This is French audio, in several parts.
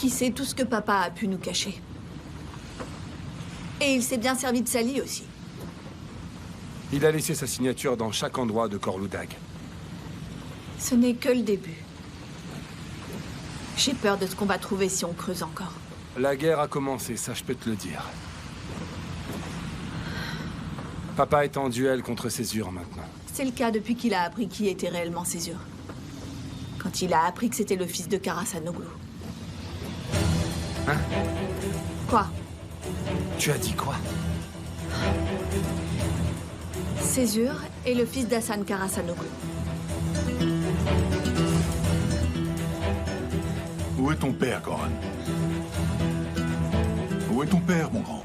Qui sait tout ce que papa a pu nous cacher. Et il s'est bien servi de Sally aussi. Il a laissé sa signature dans chaque endroit de Corloudag. Ce n'est que le début. J'ai peur de ce qu'on va trouver si on creuse encore. La guerre a commencé, ça je peux te le dire. Papa est en duel contre Césure maintenant. C'est le cas depuis qu'il a appris qui était réellement Césure. Quand il a appris que c'était le fils de Karasanoglu. Hein? Quoi? Tu as dit quoi? Césure est le fils d'Hassan Karasanoglu. Où est ton père, Goran? Où est ton père, mon grand?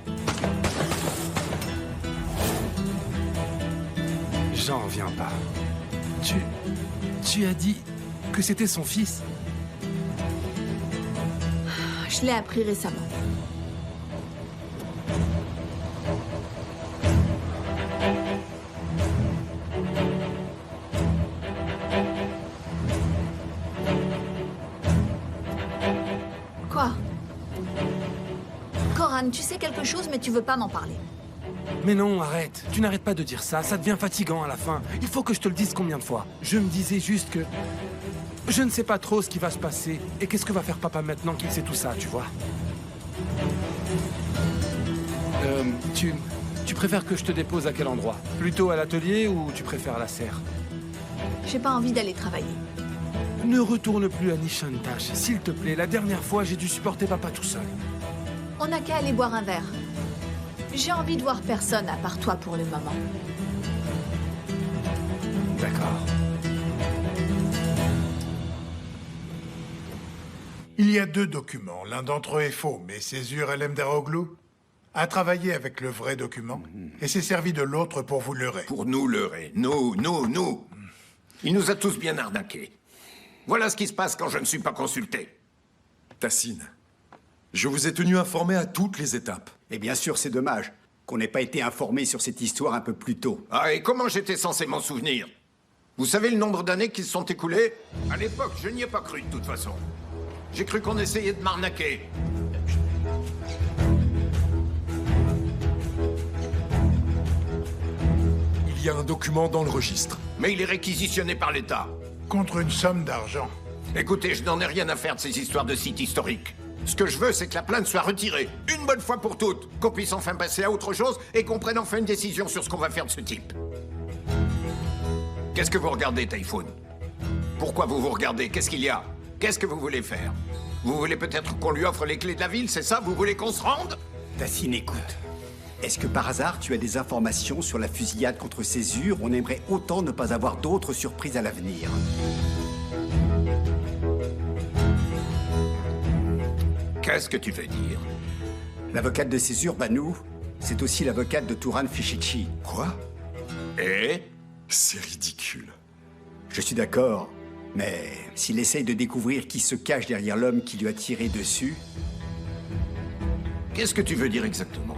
J'en reviens pas. Tu as dit que c'était son fils? Je l'ai appris récemment. Quoi? Goran, tu sais quelque chose, mais tu veux pas m'en parler. Mais non, arrête. Tu n'arrêtes pas de dire ça. Ça devient fatigant à la fin. Il faut que je te le dise combien de fois. Je me disais juste que... Je ne sais pas trop ce qui va se passer. Et qu'est-ce que va faire papa maintenant qu'il sait tout ça, tu vois? Tu préfères que je te dépose à quel endroit? Plutôt à l'atelier ou tu préfères la serre? J'ai pas envie d'aller travailler. Ne retourne plus à Nishantash, s'il te plaît. La dernière fois, j'ai dû supporter papa tout seul. On n'a qu'à aller boire un verre. J'ai envie de voir personne à part toi pour le moment. D'accord. Il y a 2 documents. L'un d'entre eux est faux, mais Césure Elemderoglu a travaillé avec le vrai document et s'est servi de l'autre pour vous leurrer. Pour nous leurrer. Nous. Il nous a tous bien arnaqués. Voilà ce qui se passe quand je ne suis pas consulté. Tassine, je vous ai tenu informé à toutes les étapes. Et bien sûr, c'est dommage qu'on n'ait pas été informé sur cette histoire un peu plus tôt. Ah, et comment j'étais censé m'en souvenir? Vous savez le nombre d'années qui se sont écoulées? À l'époque, je n'y ai pas cru de toute façon. J'ai cru qu'on essayait de m'arnaquer. Il y a un document dans le registre. Mais il est réquisitionné par l'État. Contre une somme d'argent. Écoutez, je n'en ai rien à faire de ces histoires de sites historiques. Ce que je veux, c'est que la plainte soit retirée, une bonne fois pour toutes, qu'on puisse enfin passer à autre chose et qu'on prenne enfin une décision sur ce qu'on va faire de ce type. Qu'est-ce que vous regardez, Typhoon? Pourquoi vous vous regardez? Qu'est-ce qu'il y a? Qu'est-ce que vous voulez faire? Vous voulez peut-être qu'on lui offre les clés de la ville, c'est ça? Vous voulez qu'on se rende? Tassine, écoute. Est-ce que par hasard, tu as des informations sur la fusillade contre Césure? On aimerait autant ne pas avoir d'autres surprises à l'avenir. Qu'est-ce que tu veux dire? L'avocate de Césure, Banu, c'est aussi l'avocate de Turan Fishichi. Quoi? Et? C'est ridicule. Je suis d'accord, mais s'il essaye de découvrir qui se cache derrière l'homme qui lui a tiré dessus... Qu'est-ce que tu veux dire exactement?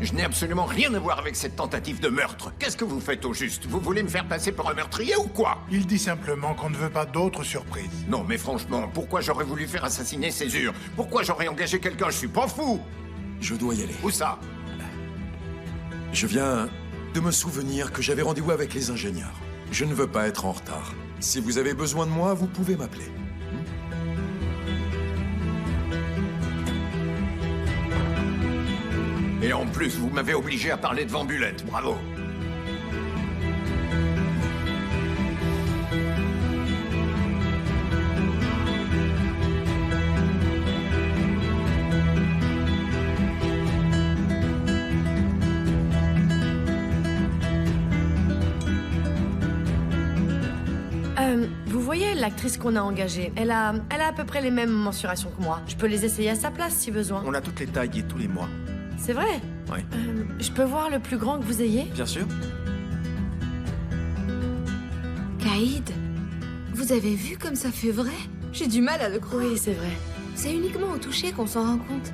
Je n'ai absolument rien à voir avec cette tentative de meurtre. Qu'est-ce que vous faites au juste? Vous voulez me faire passer pour un meurtrier ou quoi? Il dit simplement qu'on ne veut pas d'autres surprises. Non, mais franchement, pourquoi j'aurais voulu faire assassiner Césure? Pourquoi j'aurais engagé quelqu'un? Je suis pas fou! Je dois y aller. Où ça? Je viens de me souvenir que j'avais rendez-vous avec les ingénieurs. Je ne veux pas être en retard. Si vous avez besoin de moi, vous pouvez m'appeler. Et en plus, vous m'avez obligé à parler devant Bulette. Bravo. Vous voyez l'actrice qu'on a engagée, elle a à peu près les mêmes mensurations que moi. Je peux les essayer à sa place si besoin. On a toutes les tailles et tous les mois. C'est vrai? Oui. Je peux voir le plus grand que vous ayez? Bien sûr. Kaïd, vous avez vu comme ça fait vrai? J'ai du mal à le croire. Oui, c'est vrai. C'est uniquement au toucher qu'on s'en rend compte.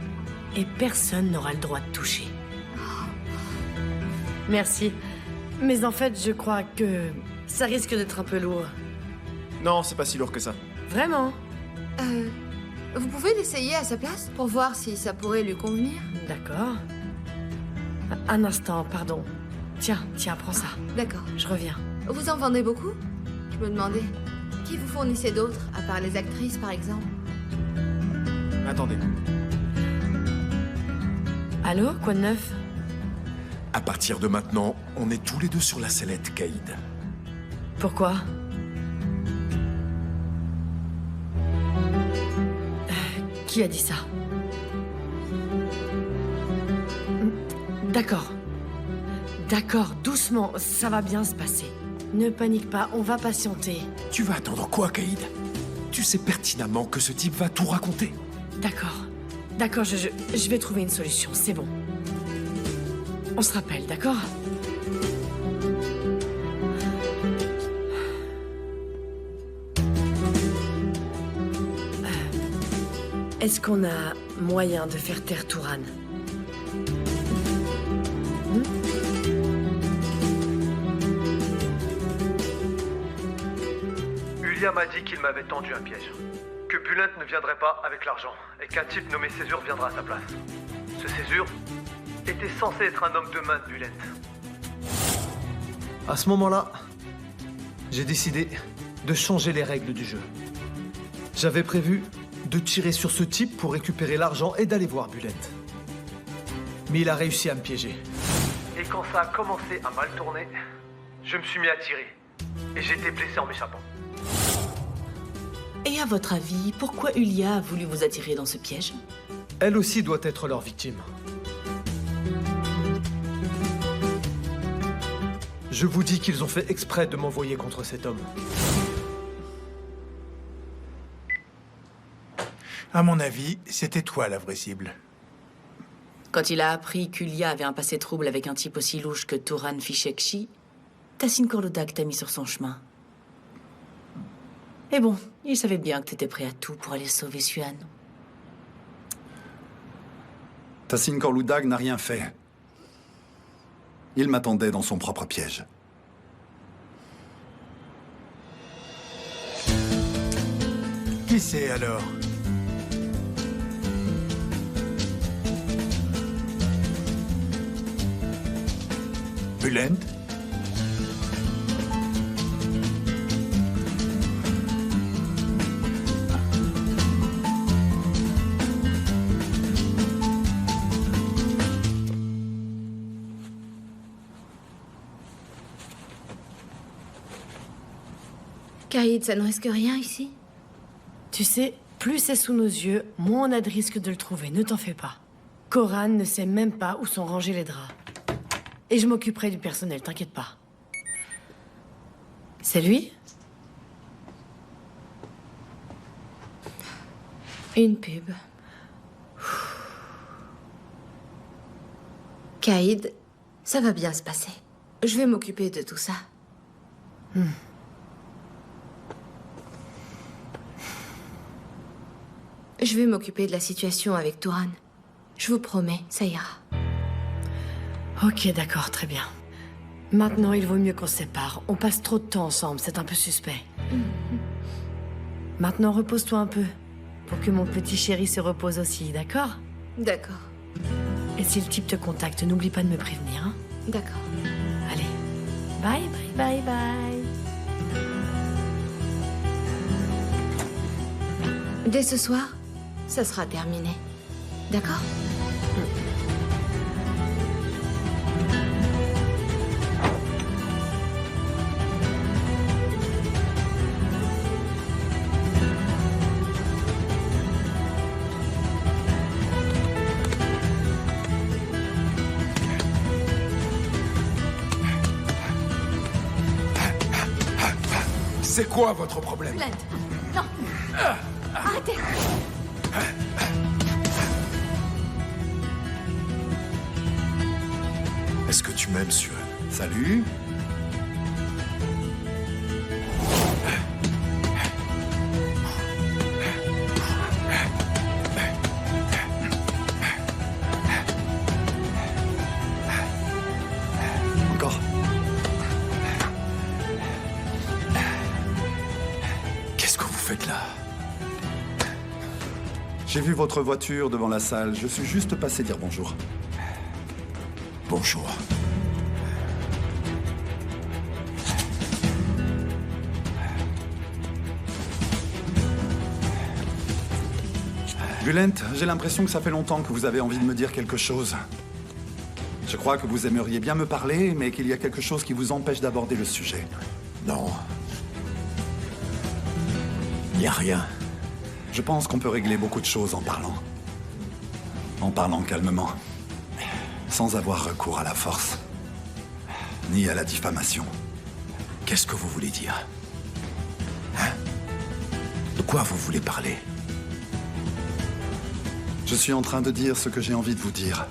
Et personne n'aura le droit de toucher. Merci. Mais en fait, je crois que ça risque d'être un peu lourd. Non, c'est pas si lourd que ça. Vraiment? Vous pouvez l'essayer à sa place pour voir si ça pourrait lui convenir? D'accord. Un instant, pardon. Tiens, prends ça. D'accord. Je reviens. Vous en vendez beaucoup? Je me demandais. Qui vous fournissez d'autres, à part les actrices, par exemple? Attendez. Allô, quoi de neuf? À partir de maintenant, on est tous les deux sur la sellette, Caïd. Pourquoi? Qui a dit ça? D'accord. D'accord, doucement, ça va bien se passer. Ne panique pas, on va patienter. Tu vas attendre quoi, Caïd? Tu sais pertinemment que ce type va tout raconter. D'accord. D'accord, je vais trouver une solution, c'est bon. On se rappelle, d'accord? Est-ce qu'on a moyen de faire taire Turan? Ulia m'a dit qu'il m'avait tendu un piège. Que Bulent ne viendrait pas avec l'argent et qu'un type nommé Césure viendra à sa place. Ce Césure était censé être un homme de main de Bulent. À ce moment-là, j'ai décidé de changer les règles du jeu. J'avais prévu de tirer sur ce type pour récupérer l'argent et d'aller voir Bulent. Mais il a réussi à me piéger. Et quand ça a commencé à mal tourner, je me suis mis à tirer. Et j'ai été blessé en m'échappant. Et à votre avis, pourquoi Ulia a voulu vous attirer dans ce piège? Elle aussi doit être leur victime. Je vous dis qu'ils ont fait exprès de m'envoyer contre cet homme. À mon avis, c'était toi la vraie cible. Quand il a appris qu'Ulia avait un passé trouble avec un type aussi louche que Turan Fishekshi, Tassin Korludak t'a mis sur son chemin. Et bon, il savait bien que t'étais prêt à tout pour aller sauver Suan. Tassin Korludak n'a rien fait. Il m'attendait dans son propre piège. Qui c'est alors? Bulent? Caïd, ça ne risque rien ici? Tu sais, plus c'est sous nos yeux, moins on a de risque de le trouver, ne t'en fais pas. Koran ne sait même pas où sont rangés les draps. Et je m'occuperai du personnel, t'inquiète pas. C'est lui? Une pub. Caïd, ça va bien se passer. Je vais m'occuper de tout ça. Je vais m'occuper de la situation avec Turan. Je vous promets, ça ira. Ok, d'accord, très bien. Maintenant, il vaut mieux qu'on se sépare. On passe trop de temps ensemble, c'est un peu suspect. Maintenant, repose-toi un peu. Pour que mon petit chéri se repose aussi, d'accord? D'accord. Et si le type te contacte, n'oublie pas de me prévenir, hein? D'accord. Allez. Bye, bye, bye, bye. Dès ce soir, ça sera terminé. D'accord? C'est quoi votre problème? Bulent, non! Arrêtez! Est-ce que tu m'aimes, Suan? Salut. Encore. Qu'est-ce que vous faites là? J'ai vu votre voiture devant la salle. Je suis juste passé dire bonjour. Bonjour. Bulent, j'ai l'impression que ça fait longtemps que vous avez envie de me dire quelque chose. Je crois que vous aimeriez bien me parler, mais qu'il y a quelque chose qui vous empêche d'aborder le sujet. Non. Y a rien. Je pense qu'on peut régler beaucoup de choses en parlant. En parlant calmement. Sans avoir recours à la force. Ni à la diffamation. Qu'est-ce que vous voulez dire? Hein? De quoi vous voulez parler? Je suis en train de dire ce que j'ai envie de vous dire.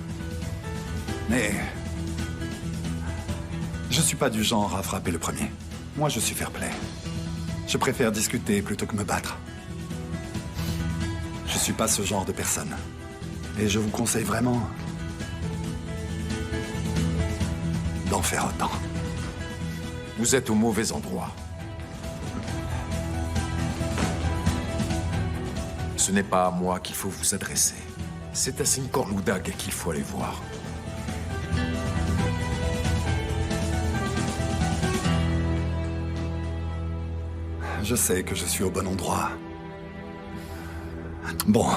Mais... je suis pas du genre à frapper le premier. Moi, je suis fair-play. Je préfère discuter plutôt que me battre. Je suis pas ce genre de personne. Et je vous conseille vraiment... d'en faire autant. Vous êtes au mauvais endroit. Ce n'est pas à moi qu'il faut vous adresser. C'est à Sinkor Ludag qu'il faut aller voir. Je sais que je suis au bon endroit. Bon.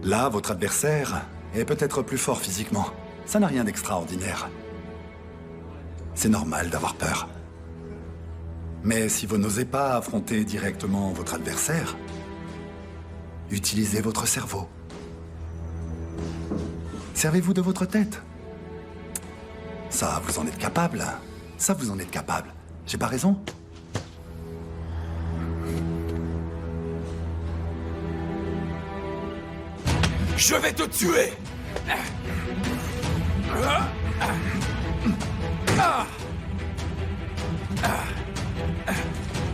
Là, votre adversaire est peut-être plus fort physiquement. Ça n'a rien d'extraordinaire. C'est normal d'avoir peur. Mais si vous n'osez pas affronter directement votre adversaire, utilisez votre cerveau. Servez-vous de votre tête. Ça, vous en êtes capable. Ça, vous en êtes capable. J'ai pas raison? Je vais te tuer!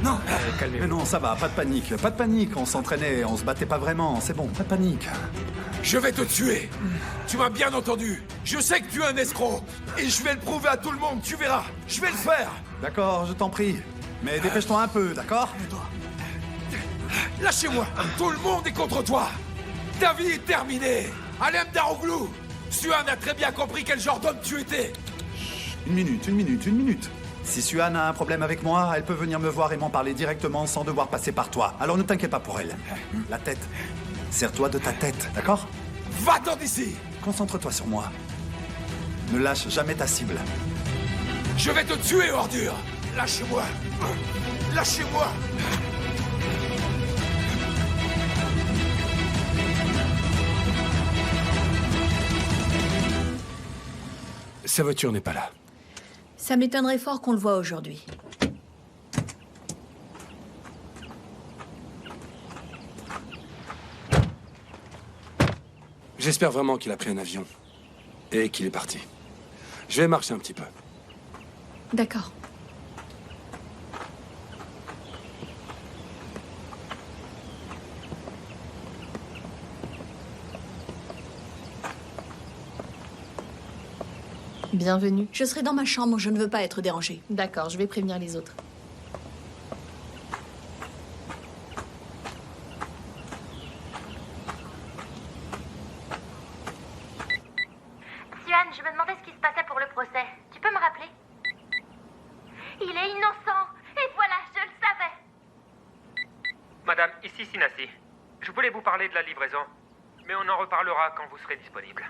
Non, mais non, ça va, pas de panique. Pas de panique, on s'entraînait, on se battait pas vraiment, c'est bon, pas de panique. Je vais te tuer! Tu m'as bien entendu! Je sais que tu es un escroc! Et je vais le prouver à tout le monde, tu verras! Je vais le faire! D'accord, je t'en prie. Mais dépêche-toi un peu, d'accord? Lâchez-moi! Tout le monde est contre toi! Ta vie est terminée! Alem Daroglu! Suan a très bien compris quel genre d'homme tu étais! Une minute. Si Suan a un problème avec moi, elle peut venir me voir et m'en parler directement sans devoir passer par toi. Alors ne t'inquiète pas pour elle. La tête. Sers-toi de ta tête, d'accord? Va-t'en d'ici! Concentre-toi sur moi. Ne lâche jamais ta cible. Je vais te tuer, ordure! Lâchez-moi! Lâchez-moi! Sa voiture n'est pas là. Ça m'étonnerait fort qu'on le voit aujourd'hui. J'espère vraiment qu'il a pris un avion. Et qu'il est parti. Je vais marcher un petit peu. D'accord. Bienvenue. Je serai dans ma chambre, je ne veux pas être dérangée. D'accord, je vais prévenir les autres. Suan, je me demandais ce qui se passait pour le procès. Tu peux me rappeler? Il est innocent. Et voilà, je le savais. Madame, ici Sinassi. Je voulais vous parler de la livraison, mais on en reparlera quand vous serez disponible.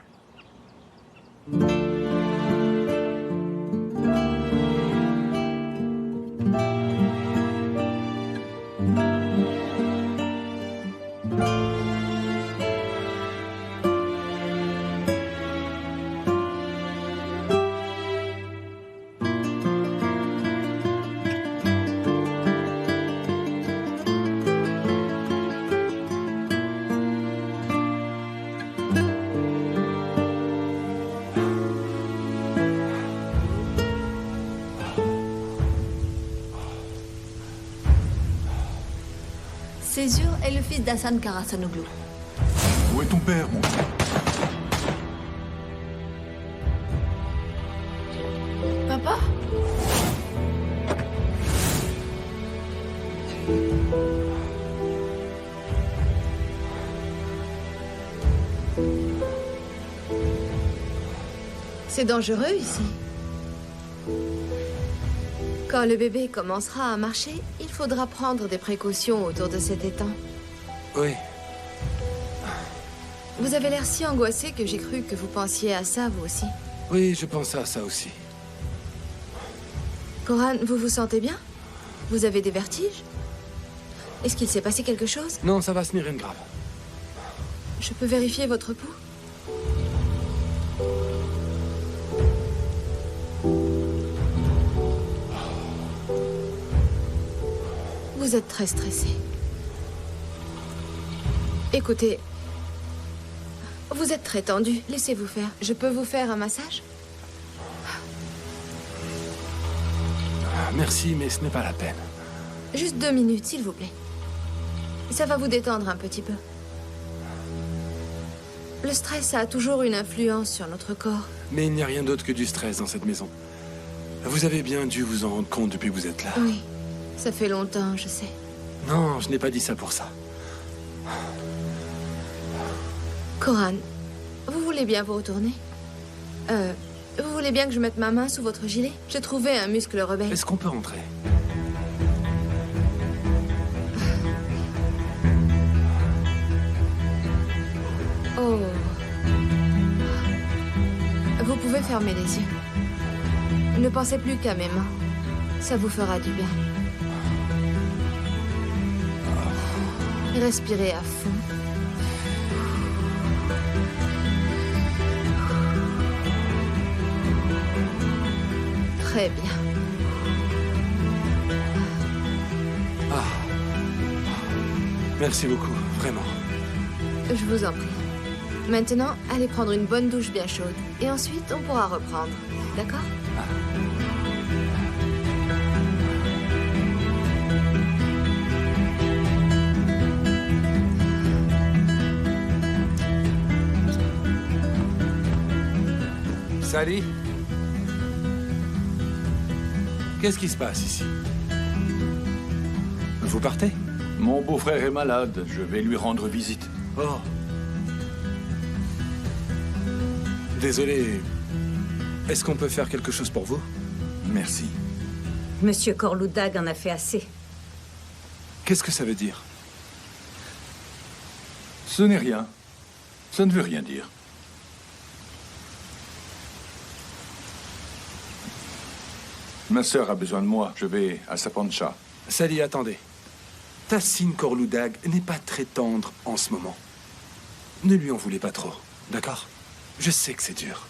Césure est le fils d'Hassan Karasanoglu. Où est ton père, mon frère? Papa? C'est dangereux ici. Quand le bébé commencera à marcher, il faudra prendre des précautions autour de cet étang. Oui. Vous avez l'air si angoissé que j'ai cru que vous pensiez à ça, vous aussi. Oui, je pensais à ça aussi. Coran, vous vous sentez bien? Vous avez des vertiges? Est-ce qu'il s'est passé quelque chose? Non, ça va, ce n'est rien de grave. Je peux vérifier votre pouls? Vous êtes très stressé. Écoutez, vous êtes très tendu. Laissez-vous faire. Je peux vous faire un massage? Merci, mais ce n'est pas la peine. Juste 2 minutes, s'il vous plaît. Ça va vous détendre un petit peu. Le stress a toujours une influence sur notre corps. Mais il n'y a rien d'autre que du stress dans cette maison. Vous avez bien dû vous en rendre compte depuis que vous êtes là. Oui, ça fait longtemps, je sais. Non, je n'ai pas dit ça pour ça. Coran, vous voulez bien vous retourner? Vous voulez bien que je mette ma main sous votre gilet? J'ai trouvé un muscle rebelle. Est-ce qu'on peut rentrer? Oh. Vous pouvez fermer les yeux. Ne pensez plus qu'à mes mains. Ça vous fera du bien. Respirez à fond. Très bien. Ah. Merci beaucoup, vraiment. Je vous en prie. Maintenant, allez prendre une bonne douche bien chaude. Et ensuite, on pourra reprendre. D'accord? Sally? Qu'est-ce qui se passe ici? Vous partez? Mon beau-frère est malade. Je vais lui rendre visite. Oh. Désolé. Est-ce qu'on peut faire quelque chose pour vous? Merci. Monsieur Corloudag en a fait assez. Qu'est-ce que ça veut dire? Ce n'est rien. Ça ne veut rien dire. Ma sœur a besoin de moi. Je vais à Sapancha. Sally, attendez. Tassine Corloudag n'est pas très tendre en ce moment. Ne lui en voulez pas trop, d'accord? Je sais que c'est dur.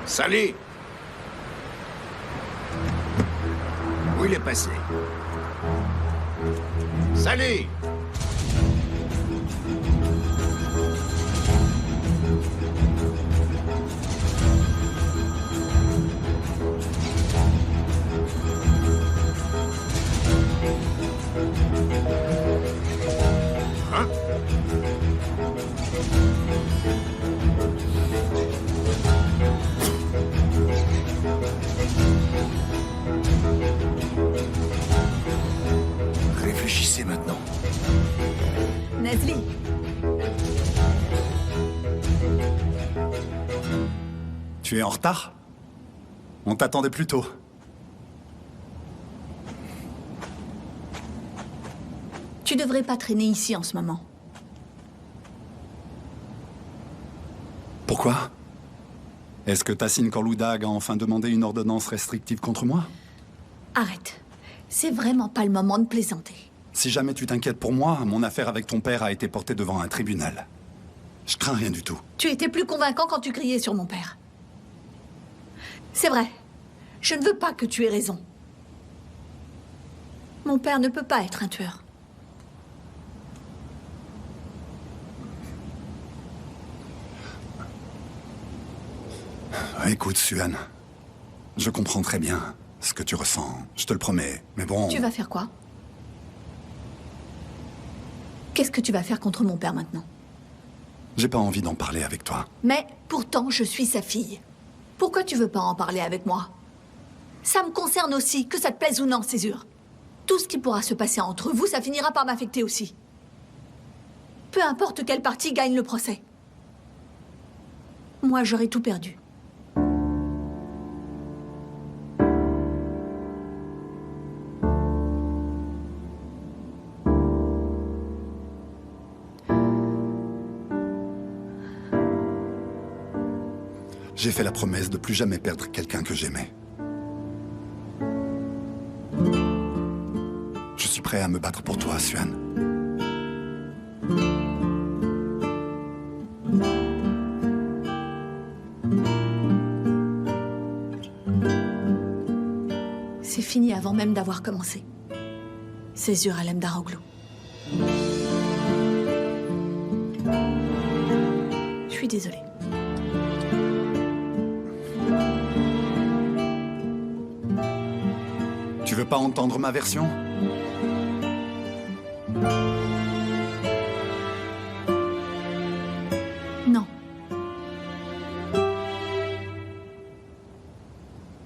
Sally! Où il est passé? Sally! Hein? Réfléchissez maintenant. Nazli, Tu es en retard? On t'attendait plus tôt. tu devrais pas traîner ici en ce moment. Pourquoi? Est-ce que Tassine Corloudag a enfin demandé une ordonnance restrictive contre moi? Arrête. C'est vraiment pas le moment de plaisanter. Si jamais tu t'inquiètes pour moi, mon affaire avec ton père a été portée devant un tribunal. Je crains rien du tout. Tu étais plus convaincant quand tu criais sur mon père. C'est vrai. Je ne veux pas que tu aies raison. Mon père ne peut pas être un tueur. Écoute, Suan, Je comprends très bien ce que tu ressens, je te le promets. Mais bon... Tu vas faire quoi? Qu'est-ce que tu vas faire contre mon père maintenant? J'ai pas envie d'en parler avec toi. Mais pourtant, je suis sa fille. Pourquoi tu veux pas en parler avec moi? Ça me concerne aussi, que ça te plaise ou non, Césure. Tout ce qui pourra se passer entre vous, ça finira par m'affecter aussi. Peu importe quelle partie gagne le procès. Moi, j'aurais tout perdu. J'ai fait la promesse de plus jamais perdre quelqu'un que j'aimais. Je suis prêt à me battre pour toi, Suan. C'est fini avant même d'avoir commencé. Césure Alem Daroglu. Je suis désolée. Tu veux pas entendre ma version? Non.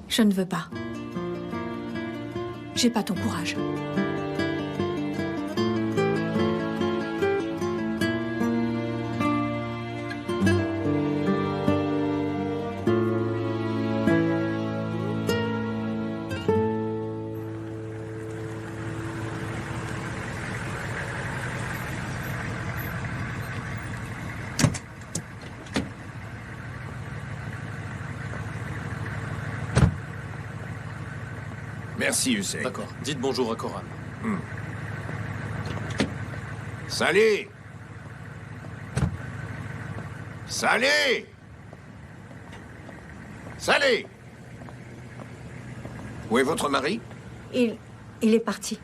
Je ne veux pas. J'ai pas ton courage. Merci, Hussein. D'accord. Dites bonjour à Koran. Salih! Salih! Salih! Où est votre mari? Il est parti.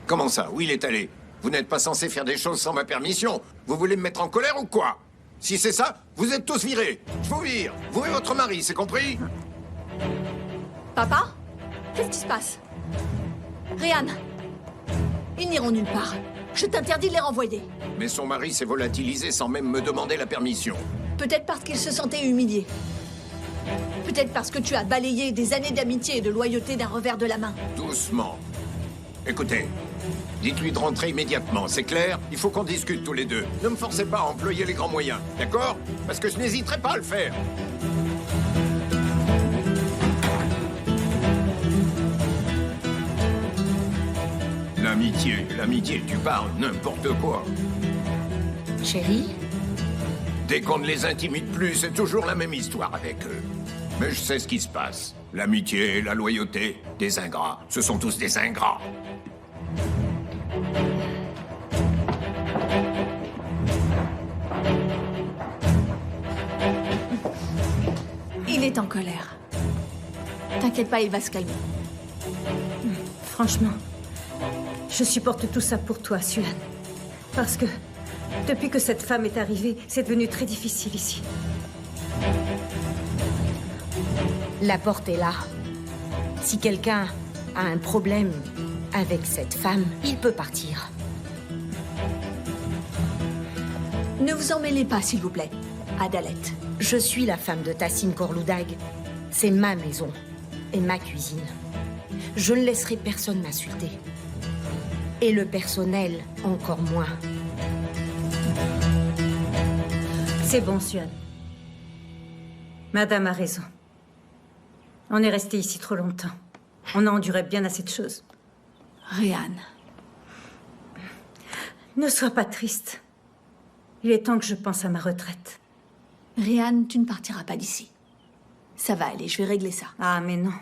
Comment ça? Où il est allé? Vous n'êtes pas censé faire des choses sans ma permission. Vous voulez me mettre en colère ou quoi? Si c'est ça, vous êtes tous virés. Je vous vire. Vous et votre mari, c'est compris? Papa? Qu'est-ce qui se passe? Réan, ils n'iront nulle part. Je t'interdis de les renvoyer. Mais son mari s'est volatilisé sans même me demander la permission. Peut-être parce qu'il se sentait humilié. Peut-être parce que tu as balayé des années d'amitié et de loyauté d'un revers de la main. Doucement. Écoutez, dites-lui de rentrer immédiatement, c'est clair? Il faut qu'on discute tous les deux. Ne me forcez pas à employer les grands moyens, d'accord? Parce que je n'hésiterai pas à le faire. L'amitié, tu parles n'importe quoi. Chérie? Dès qu'on ne les intimide plus, c'est toujours la même histoire avec eux. Mais je sais ce qui se passe. L'amitié, la loyauté, des ingrats. Ce sont tous des ingrats. Il est en colère. T'inquiète pas, il va se calmer. Franchement, je supporte tout ça pour toi, Suan. Parce que, depuis que cette femme est arrivée, c'est devenu très difficile ici. La porte est là. Si quelqu'un a un problème avec cette femme, il peut partir. Ne vous en mêlez pas, s'il vous plaît, Adalet. Je suis la femme de Tassim Korloudag. C'est ma maison et ma cuisine. Je ne laisserai personne m'insulter. Et le personnel, encore moins. C'est bon, Suan. Madame a raison. On est resté ici trop longtemps. On a enduré bien assez de choses. Réan. Ne sois pas triste. Il est temps que je pense à ma retraite. Réan, tu ne partiras pas d'ici. Ça va aller, je vais régler ça. Ah, mais non.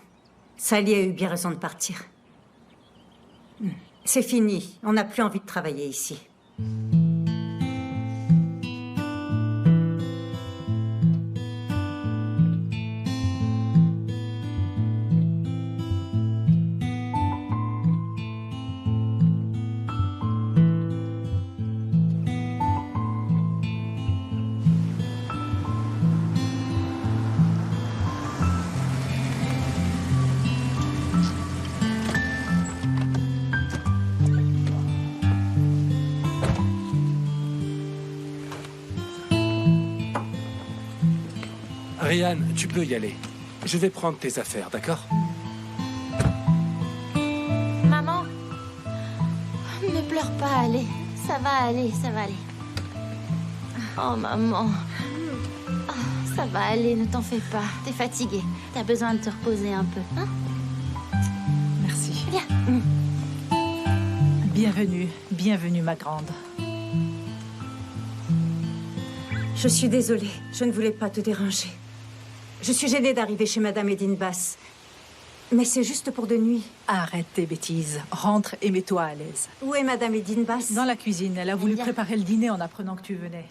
Sally a eu bien raison de partir. C'est fini. On n'a plus envie de travailler ici. Ryan, tu peux y aller. Je vais prendre tes affaires, d'accord? Maman, ne pleure pas, allez. Ça va aller, ça va aller. Oh, maman. Oh, ça va aller, ne t'en fais pas. T'es fatiguée. T'as besoin de te reposer un peu, hein? Merci. Viens. Bienvenue, ma grande. Je suis désolée, je ne voulais pas te déranger. Je suis gênée d'arriver chez Madame Edine Bass. Mais c'est juste pour de nuit. Arrête tes bêtises. Rentre et mets-toi à l'aise. Où est Madame Edine Bass? Dans la cuisine. Elle a voulu préparer le dîner en apprenant que tu venais.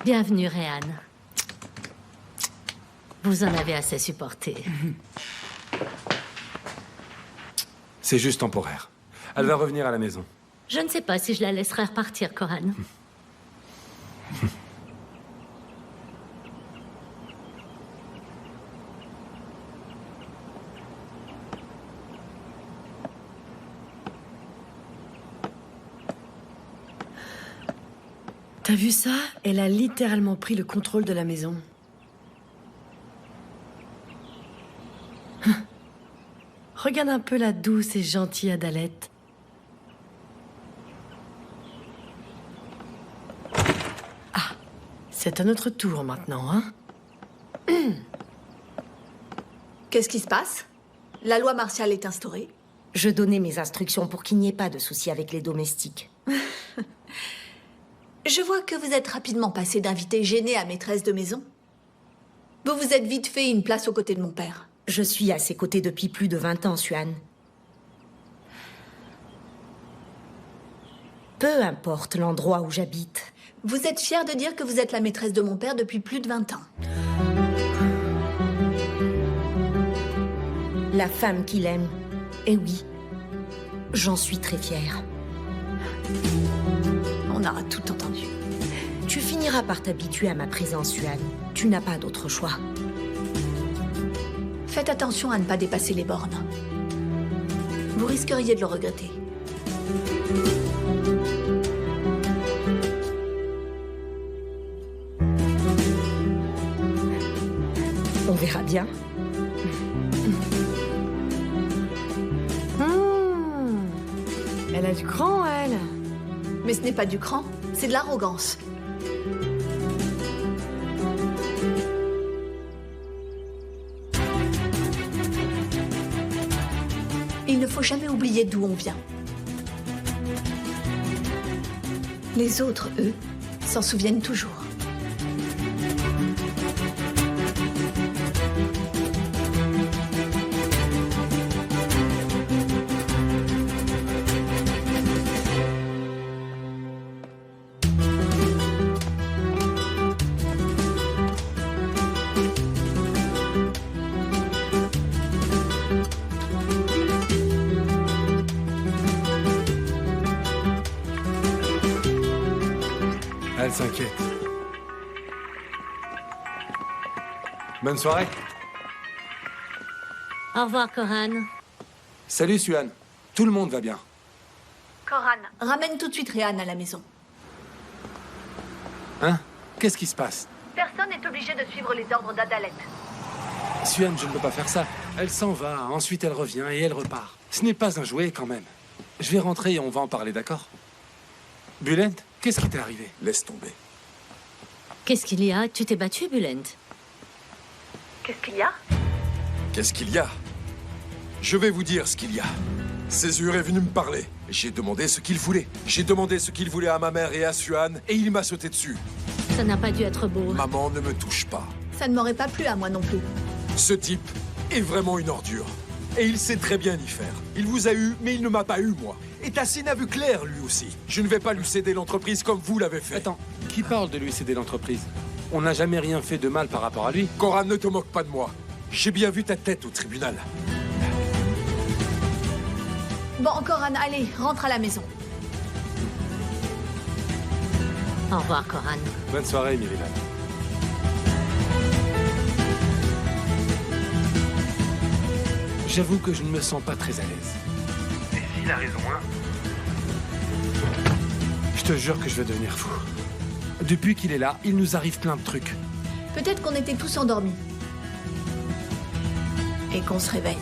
Bienvenue, Ryan. Vous en avez assez supporté. C'est juste temporaire. Elle va revenir à la maison. Je ne sais pas si je la laisserai repartir, Coran. T'as vu ça? Elle a littéralement pris le contrôle de la maison. Regarde un peu la douce et gentille Adalette. Ah, c'est à notre tour maintenant, hein? Qu'est-ce qui se passe? La loi martiale est instaurée. Je donnais mes instructions pour qu'il n'y ait pas de soucis avec les domestiques. Je vois que vous êtes rapidement passé d'invité gêné à maîtresse de maison. Vous vous êtes vite fait une place aux côtés de mon père. Je suis à ses côtés depuis plus de 20 ans, Suan. Peu importe l'endroit où j'habite. Vous êtes fière de dire que vous êtes la maîtresse de mon père depuis plus de 20 ans. La femme qu'il aime. Et oui, j'en suis très fière. On aura tout entendu. Tu finiras par t'habituer à ma présence, Suan. Tu n'as pas d'autre choix. Faites attention à ne pas dépasser les bornes. Vous risqueriez de le regretter. On verra bien. Elle a du cran, elle. Mais ce n'est pas du cran, c'est de l'arrogance. Il ne faut jamais oublier d'où on vient. Les autres, eux, s'en souviennent toujours. Elle s'inquiète. Bonne soirée. Au revoir, Coran. Salut, Suan. Tout le monde va bien. Coran, ramène tout de suite Ryan à la maison. Hein? Qu'est-ce qui se passe? Personne n'est obligé de suivre les ordres d'Adalette. Suan, je ne peux pas faire ça. Elle s'en va, ensuite elle revient et elle repart. Ce n'est pas un jouet, quand même. Je vais rentrer et on va en parler, d'accord? Bulent, qu'est-ce qui t'est arrivé? Laisse tomber. Qu'est-ce qu'il y a? Tu t'es battu, Bulent? Qu'est-ce qu'il y a? Qu'est-ce qu'il y a? Je vais vous dire ce qu'il y a. Césure est venu me parler. J'ai demandé ce qu'il voulait. J'ai demandé ce qu'il voulait à ma mère et à Suan, et il m'a sauté dessus. Ça n'a pas dû être beau. Maman, ne me touche pas. Ça ne m'aurait pas plu à moi non plus. Ce type est vraiment une ordure. Et il sait très bien y faire. Il vous a eu, mais il ne m'a pas eu, moi. Et Tassine a vu clair, lui aussi. Je ne vais pas lui céder l'entreprise comme vous l'avez fait. Attends, qui parle de lui céder l'entreprise? On n'a jamais rien fait de mal par rapport à lui. Coran, ne te moque pas de moi. J'ai bien vu ta tête au tribunal. Bon, Coran, allez, rentre à la maison. Au revoir, Coran. Bonne soirée, Myriam. J'avoue que je ne me sens pas très à l'aise. Et s'il a raison, hein? Je te jure que je vais devenir fou. Depuis qu'il est là, il nous arrive plein de trucs. Peut-être qu'on était tous endormis. Et qu'on se réveille.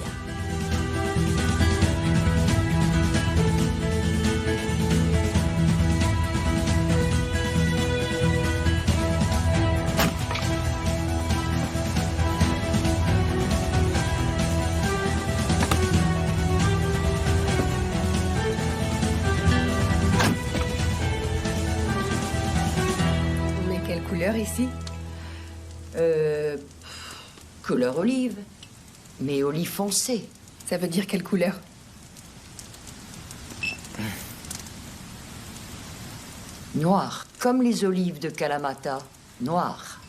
On est quelle couleur ici? Couleur olive. Mais olive foncée. Ça veut dire quelle couleur? Noir. Comme les olives de Kalamata. Noir.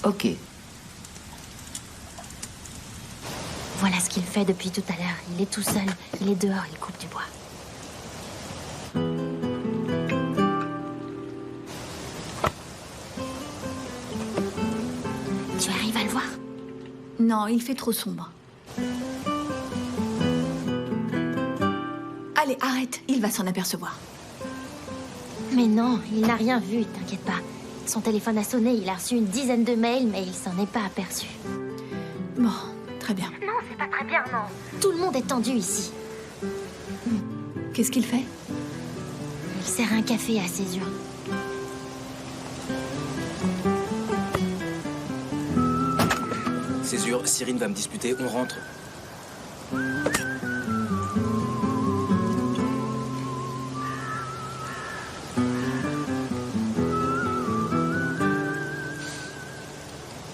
Ok. Voilà ce qu'il fait depuis tout à l'heure. Il est tout seul. Il est dehors, il coupe du bois. Tu arrives à le voir? Non, il fait trop sombre. Allez, arrête, il va s'en apercevoir. Mais non, il n'a rien vu, t'inquiète pas. Son téléphone a sonné, il a reçu une dizaine de mails, mais il s'en est pas aperçu. Bon, très bien. Non, c'est pas très bien, non. Tout le monde est tendu ici. Qu'est-ce qu'il fait? Il sert un café à Césure. Césure, Cyrine va me disputer, on rentre.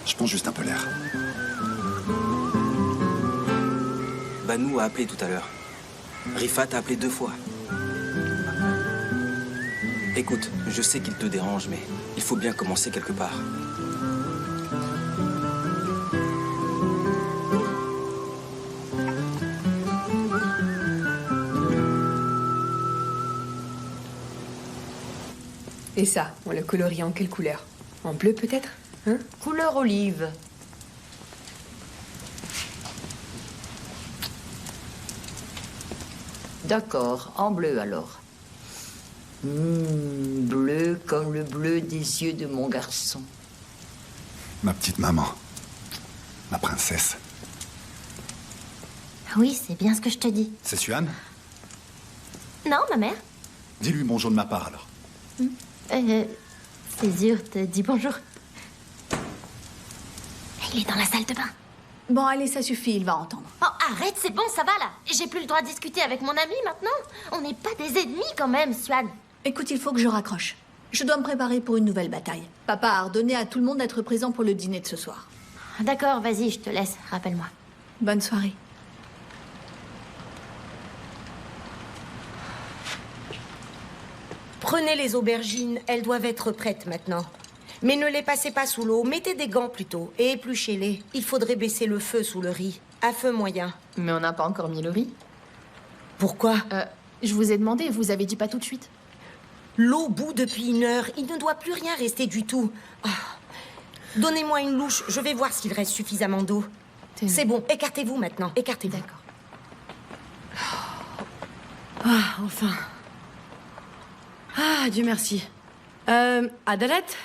Je prends juste un peu l'air. Banou a appelé tout à l'heure. Rifat a appelé 2 fois. Écoute, je sais qu'il te dérange, mais il faut bien commencer quelque part. Et ça, on le colorie en quelle couleur? En bleu peut-être? Hein? Couleur olive. D'accord, en bleu alors. Bleu comme le bleu des yeux de mon garçon. Ma petite maman. Ma princesse. Oui, c'est bien ce que je te dis. C'est Suan? Non, ma mère. Dis-lui bonjour de ma part alors. Césure te dit bonjour. Il est dans la salle de bain. Bon, allez, ça suffit, il va entendre. Oh, arrête, c'est bon, ça va là. J'ai plus le droit de discuter avec mon ami maintenant. On n'est pas des ennemis quand même, Suan. Écoute, il faut que je raccroche. Je dois me préparer pour une nouvelle bataille. Papa a ordonné à tout le monde d'être présent pour le dîner de ce soir. D'accord, vas-y, je te laisse. Rappelle-moi. Bonne soirée. Prenez les aubergines, elles doivent être prêtes maintenant. Mais ne les passez pas sous l'eau, mettez des gants plutôt et épluchez-les. Il faudrait baisser le feu sous le riz, à feu moyen. Mais on n'a pas encore mis le riz. Pourquoi? Je vous ai demandé, vous avez dit pas tout de suite. L'eau bout depuis 1 heure, il ne doit plus rien rester du tout. Ah. Donnez-moi une louche, je vais voir s'il reste suffisamment d'eau. C'est bon, écartez-vous maintenant, écartez-vous. D'accord. Ah, enfin. Ah, Dieu merci. Adalette?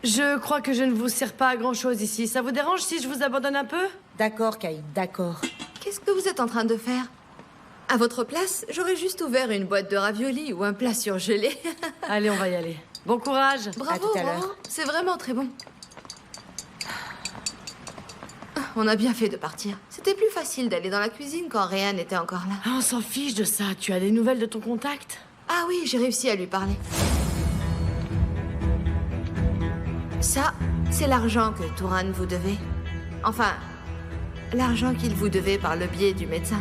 Je crois que je ne vous sers pas à grand-chose ici. Ça vous dérange si je vous abandonne un peu? D'accord, Caïd, d'accord. Qu'est-ce que vous êtes en train de faire? À votre place, j'aurais juste ouvert une boîte de raviolis ou un plat surgelé. Allez, on va y aller. Bon courage. Bravo, tout à l'heure. bravo. C'est vraiment très bon. On a bien fait de partir. C'était plus facile d'aller dans la cuisine quand Réan était encore là. Ah, on s'en fiche de ça. Tu as des nouvelles de ton contact? Ah oui, j'ai réussi à lui parler. Ça, c'est l'argent que Touran vous devait. Enfin, l'argent qu'il vous devait par le biais du médecin.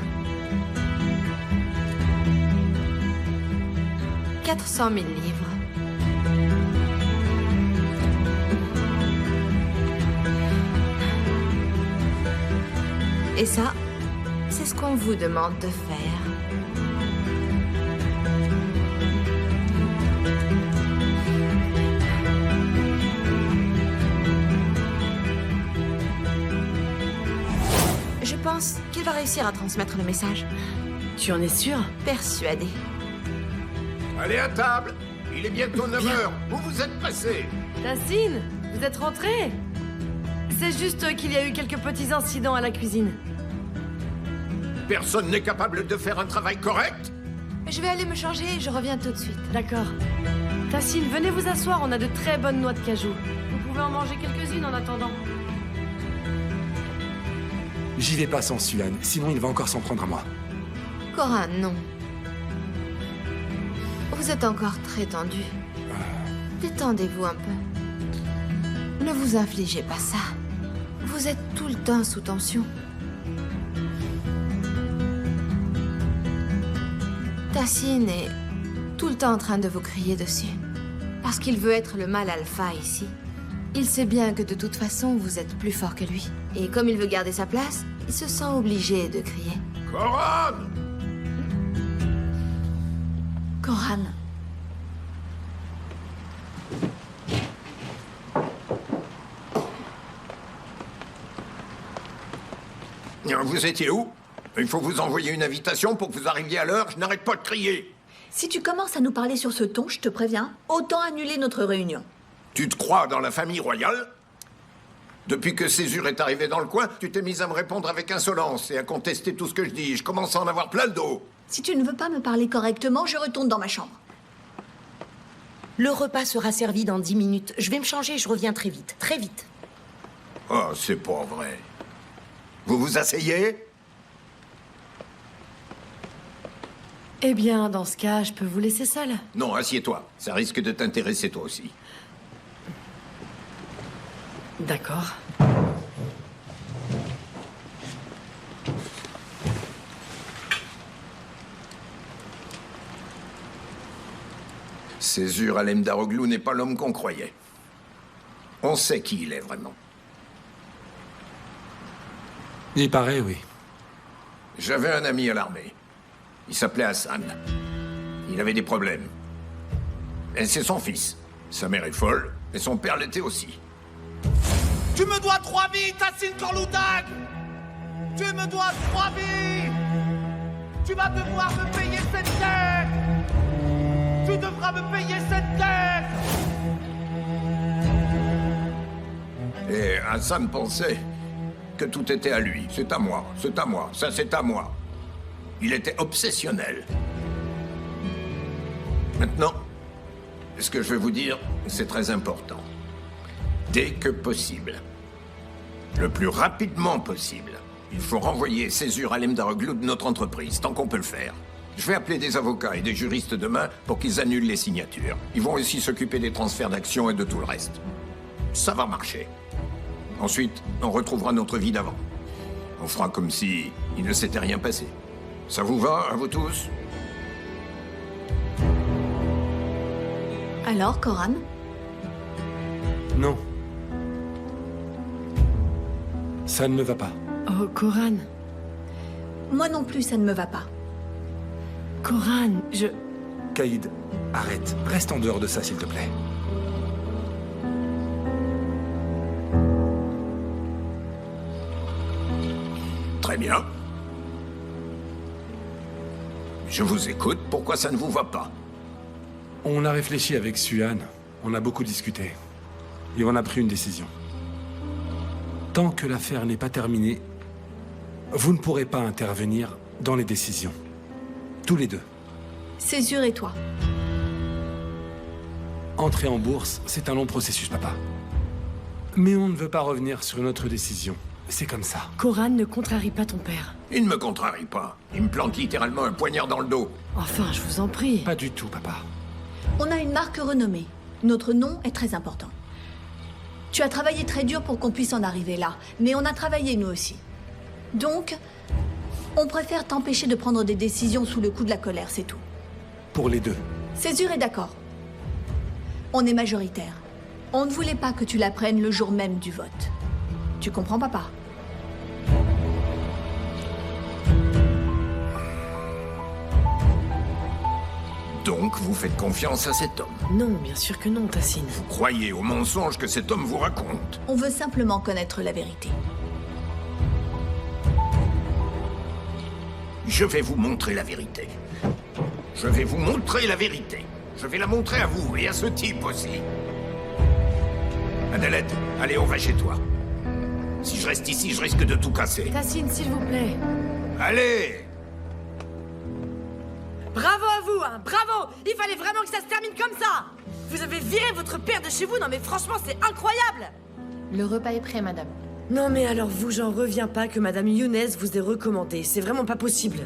400 000 livres. Et ça, c'est ce qu'on vous demande de faire. Je pense qu'il va réussir à transmettre le message. Tu en es sûr? Persuadée. Allez à table. Il est bientôt 9h. Où vous êtes passé? Tassine, vous êtes rentrée? C'est juste qu'il y a eu quelques petits incidents à la cuisine. Personne n'est capable de faire un travail correct? Je vais aller me changer et je reviens tout de suite. D'accord. Tassine, venez vous asseoir, on a de très bonnes noix de cajou. Vous pouvez en manger quelques-unes en attendant. J'y vais pas sans Suhan, sinon il va encore s'en prendre à moi. Coran, non. Vous êtes encore très tendu. Détendez-vous un peu. Ne vous infligez pas ça. Vous êtes tout le temps sous tension. Tassine est tout le temps en train de vous crier dessus. Parce qu'il veut être le mâle alpha ici. Il sait bien que de toute façon, vous êtes plus fort que lui. Et comme il veut garder sa place, il se sent obligé de crier. Coran! Coran. Vous étiez où? Il faut vous envoyer une invitation pour que vous arriviez à l'heure. Je n'arrête pas de crier. Si tu commences à nous parler sur ce ton, je te préviens, autant annuler notre réunion. Tu te crois dans la famille royale? Depuis que Césure est arrivé dans le coin, tu t'es mise à me répondre avec insolence et à contester tout ce que je dis. Je commence à en avoir plein le dos. Si tu ne veux pas me parler correctement, je retourne dans ma chambre. Le repas sera servi dans 10 minutes. Je vais me changer et je reviens très vite. Très vite. Oh, c'est pas vrai. Vous vous asseyez? Eh bien, dans ce cas, je peux vous laisser seul. Non, assieds-toi. Ça risque de t'intéresser toi aussi. D'accord. Césure Alem Daroglu n'est pas l'homme qu'on croyait. On sait qui il est vraiment. Il paraît, oui. J'avais un ami à l'armée. Il s'appelait Hassan. Il avait des problèmes. Et c'est son fils. Sa mère est folle, et son père l'était aussi. Tu me dois 3 vies, Tassine Korloudag! Tu me dois 3 vies! Tu vas devoir me payer cette dette! Tu devras me payer cette dette! Et Hassan pensait que tout était à lui. C'est à moi, c'est à moi, ça c'est à moi. Il était obsessionnel. Maintenant, ce que je vais vous dire, c'est très important. Dès que possible, le plus rapidement possible, il faut renvoyer Césure Alem Daroglu de notre entreprise, tant qu'on peut le faire. Je vais appeler des avocats et des juristes demain pour qu'ils annulent les signatures. Ils vont aussi s'occuper des transferts d'actions et de tout le reste. Ça va marcher. Ensuite, on retrouvera notre vie d'avant. On fera comme si il ne s'était rien passé. Ça vous va, à vous tous? Alors, Coran? Non. Ça ne me va pas. Oh, Coran. Moi non plus, ça ne me va pas. Coran, je... Caïd, arrête. Reste en dehors de ça, s'il te plaît. Très bien. Je vous écoute. Pourquoi ça ne vous va pas? On a réfléchi avec Suhan. On a beaucoup discuté. Et on a pris une décision. Tant que l'affaire n'est pas terminée, vous ne pourrez pas intervenir dans les décisions. Tous les deux. Césure et toi. Entrer en bourse, c'est un long processus, papa. Mais on ne veut pas revenir sur notre décision. C'est comme ça. Coran ne contrarie pas ton père. Il ne me contrarie pas. Il me plante littéralement un poignard dans le dos. Enfin, je vous en prie. Pas du tout, papa. On a une marque renommée. Notre nom est très important. Tu as travaillé très dur pour qu'on puisse en arriver là, mais on a travaillé nous aussi. Donc, on préfère t'empêcher de prendre des décisions sous le coup de la colère, c'est tout. Pour les deux. Césure est d'accord. On est majoritaire. On ne voulait pas que tu la prennes le jour même du vote. Tu comprends, papa? Donc, vous faites confiance à cet homme? Non, bien sûr que non, Tassine. Vous croyez aux mensonges que cet homme vous raconte? On veut simplement connaître la vérité. Je vais vous montrer la vérité. Je vais vous montrer la vérité. Je vais la montrer à vous et à ce type aussi. Adelaide, allez, on va chez toi. Si je reste ici, je risque de tout casser. Tassine, s'il vous plaît. Allez! Bravo à vous, hein, bravo! Il fallait vraiment que ça se termine comme ça! Vous avez viré votre père de chez vous, non mais franchement, c'est incroyable! Le repas est prêt, madame. Non mais alors vous, j'en reviens pas que Madame Younes vous ait recommandé. C'est vraiment pas possible.